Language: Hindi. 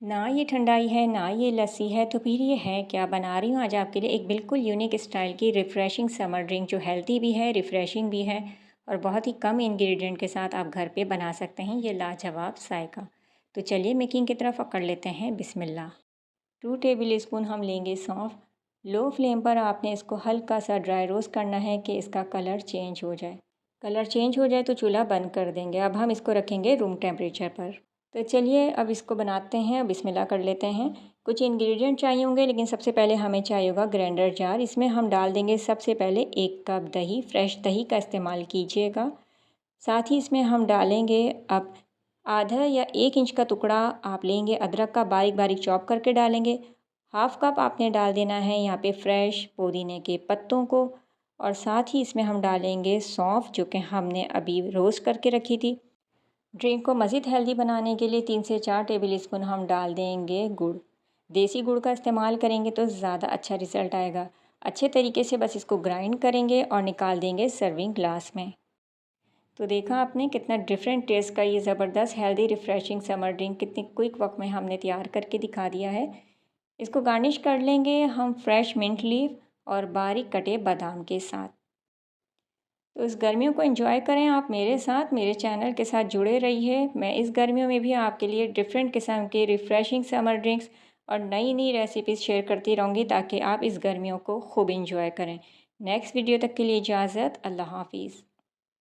ना ये ठंडाई है, ना ये लस्सी है, तो फिर ये है क्या? बना रही हूँ आज आपके लिए एक बिल्कुल यूनिक स्टाइल की रिफ़्रेशिंग समर ड्रिंक जो हेल्दी भी है, रिफ़्रेशिंग भी है और बहुत ही कम इंग्रेडिएंट के साथ आप घर पे बना सकते हैं ये लाजवाब जायका। तो चलिए मेकिंग की तरफ कर लेते हैं बिस्मिल्लाह। 2 टेबल स्पून हम लेंगे सौंफ। लो फ्लेम पर आपने इसको हल्का सा ड्राई रोस्ट करना है कि इसका कलर चेंज हो जाए। कलर चेंज हो जाए तो चूल्हा बंद कर देंगे। अब हम इसको रखेंगे रूम टेम्परेचर पर। तो चलिए अब इसको बनाते हैं, बिस्मिल्लाह कर लेते हैं। कुछ इंग्रेडिएंट चाहिए होंगे, लेकिन सबसे पहले हमें चाहिए होगा ग्राइंडर जार। इसमें हम डाल देंगे सबसे पहले 1 कप दही, फ्रेश दही का इस्तेमाल कीजिएगा। साथ ही इसमें हम डालेंगे अब आधा या 1 इंच का टुकड़ा आप लेंगे अदरक का, बारीक बारीक चॉप करके डालेंगे। हाफ़ कप आपने डाल देना है यहाँ पे फ्रेश पुदीने के पत्तों को, और साथ ही इसमें हम डालेंगे सौंफ जो कि हमने अभी रोस्ट करके रखी थी। ड्रिंक को मज़ीद हेल्दी बनाने के लिए 3 से 4 टेबल स्पून हम डाल देंगे गुड़। देसी गुड़ का इस्तेमाल करेंगे तो ज़्यादा अच्छा रिज़ल्ट आएगा। अच्छे तरीके से बस इसको ग्राइंड करेंगे और निकाल देंगे सर्विंग ग्लास में। तो देखा आपने कितना डिफरेंट टेस्ट का ये ज़बरदस्त हेल्दी रिफ़्रेशिंग समर ड्रिंक कितनी क्विक वक्त में हमने तैयार करके दिखा दिया है। इसको गार्निश कर लेंगे हम फ्रेश मिंट लीफ और बारीक कटे बादाम के साथ। तो इस गर्मियों को एंजॉय करें आप मेरे साथ, मेरे चैनल के साथ जुड़े रहिए। मैं इस गर्मियों में भी आपके लिए डिफरेंट किस्म के रिफ़्रेशिंग समर ड्रिंक्स और नई नई रेसिपीज़ शेयर करती रहूँगी ताकि आप इस गर्मियों को खूब एंजॉय करें। नेक्स्ट वीडियो तक के लिए इजाज़त, अल्लाह हाफ़िज़।